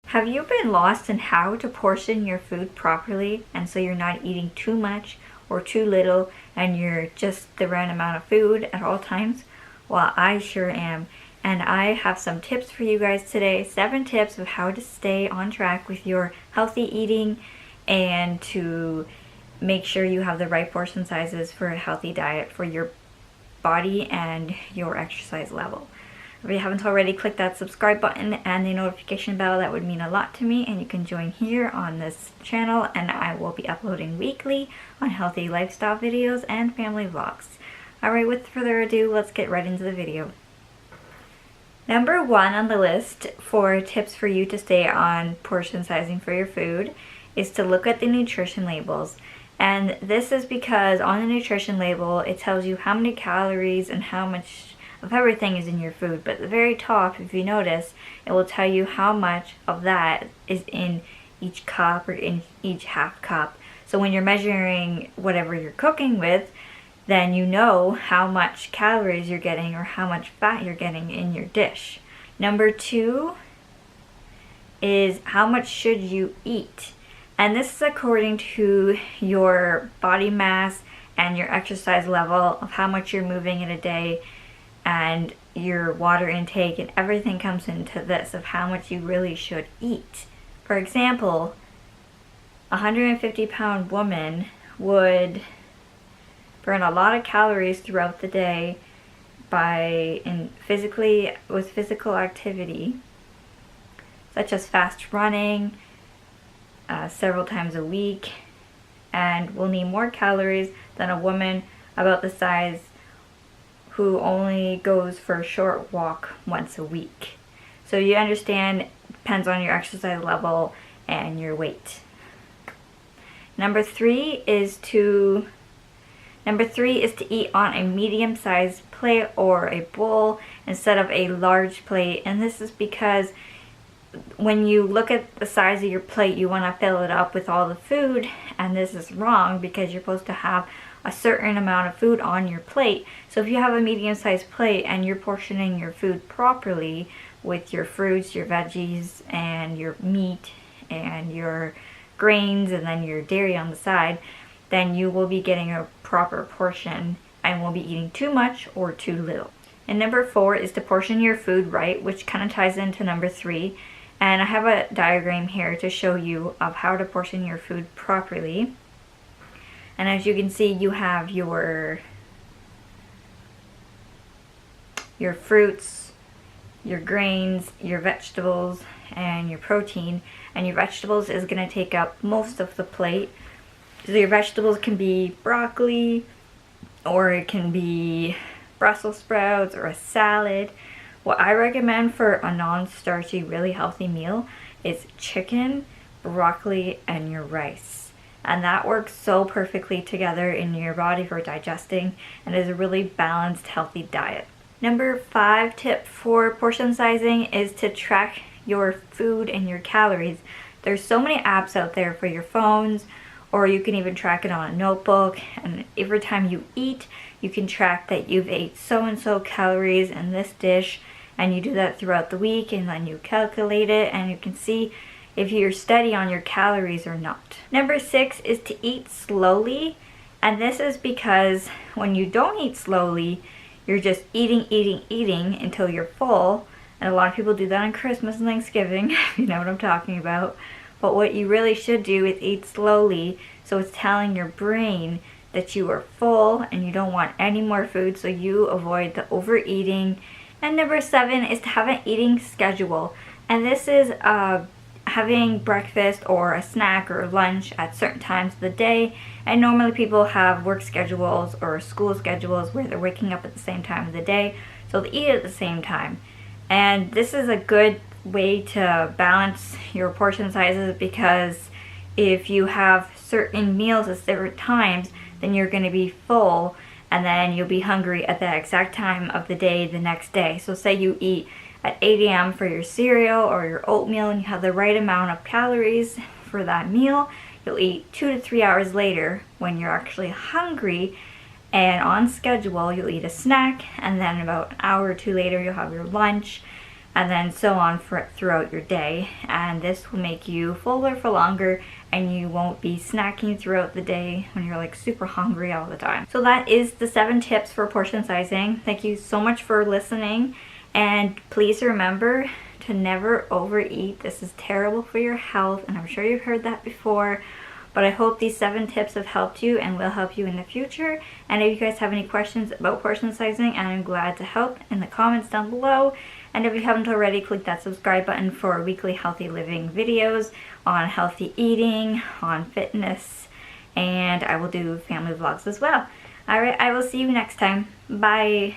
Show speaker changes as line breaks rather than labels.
Have you been lost in how to portion your food properly, and so you're not eating too much or too little and you're just the right amount of food at all times? Well, I sure am. And I have some tips for you guys today. 7 tips of how to stay on track with your healthy eating and to make sure you have the right portion sizes for a healthy diet for your body and your exercise level. If you haven't already, click that subscribe button and the notification bell. That would mean a lot to me, and you can join here on this channel, and I will be uploading weekly on healthy lifestyle videos and family vlogs. Alright, with further ado, let's get right into the video. Number 1 on the list for tips for you to stay on portion sizing for your food is to look at the nutrition labels. And this is because on the nutrition label, it tells you how many calories and how much of everything is in your food, but at the very top, if you notice, it will tell you how much of that is in each cup or in each half cup. So when you're measuring whatever you're cooking with, then you know how much calories you're getting or how much fat you're getting in your dish. Number 2 is how much should you eat? And this is according to your body mass and your exercise level of how much you're moving in a day, and your water intake, and everything comes into this of how much you really should eat. For example, a 150-pound woman would burn a lot of calories throughout the day with physical activity, such as fast running several times a week, and will need more calories than a woman about the size who only goes for a short walk once a week. So you understand, it depends on your exercise level and your weight. Number 3 is to eat on a medium-sized plate or a bowl instead of a large plate. And this is because when you look at the size of your plate, you want to fill it up with all the food, and this is wrong because you're supposed to have a certain amount of food on your plate. So if you have a medium-sized plate and you're portioning your food properly with your fruits, your veggies, and your meat, and your grains, and then your dairy on the side, then you will be getting a proper portion and won't be eating too much or too little. And number 4 is to portion your food right, which kind of ties into number 3. And I have a diagram here to show you of how to portion your food properly. And as you can see, you have your fruits, your grains, your vegetables, and your protein. And your vegetables is going to take up most of the plate. So your vegetables can be broccoli, or it can be Brussels sprouts or a salad. What I recommend for a non-starchy, really healthy meal is chicken, broccoli, and your rice. And that works so perfectly together in your body for digesting, and is a really balanced, healthy diet. Number 5 tip for portion sizing is to track your food and your calories. There's so many apps out there for your phones, or you can even track it on a notebook, and every time you eat, you can track that you've ate so and so calories in this dish, and you do that throughout the week, and then you calculate it, and you can see if you're steady on your calories or not. Number 6 is to eat slowly, and this is because when you don't eat slowly, you're just eating until you're full, and a lot of people do that on Christmas and Thanksgiving, if you know what I'm talking about. But what you really should do is eat slowly, so it's telling your brain that you are full and you don't want any more food, so you avoid the overeating. And number 7 is to have an eating schedule, and this is having breakfast or a snack or lunch at certain times of the day. And normally people have work schedules or school schedules where they're waking up at the same time of the day, so they eat at the same time. And this is a good way to balance your portion sizes, because if you have certain meals at different times, then you're going to be full, and then you'll be hungry at the exact time of the day the next day. So say you eat at 8 a.m. for your cereal or your oatmeal, and you have the right amount of calories for that meal, you'll eat 2 to 3 hours later when you're actually hungry and on schedule. You'll eat a snack, and then about an hour or two later you'll have your lunch, and then so on throughout your day. And this will make you fuller for longer, and you won't be snacking throughout the day when you're like super hungry all the time. So that is the 7 tips for portion sizing. Thank you so much for listening, and please remember to never overeat. This is terrible for your health, and I'm sure you've heard that before, but I hope these 7 tips have helped you and will help you in the future. And if you guys have any questions about portion sizing, I'm glad to help in the comments down below. And if you haven't already, click that subscribe button for weekly healthy living videos on healthy eating, on fitness, and I will do family vlogs as well. Alright, I will see you next time. Bye!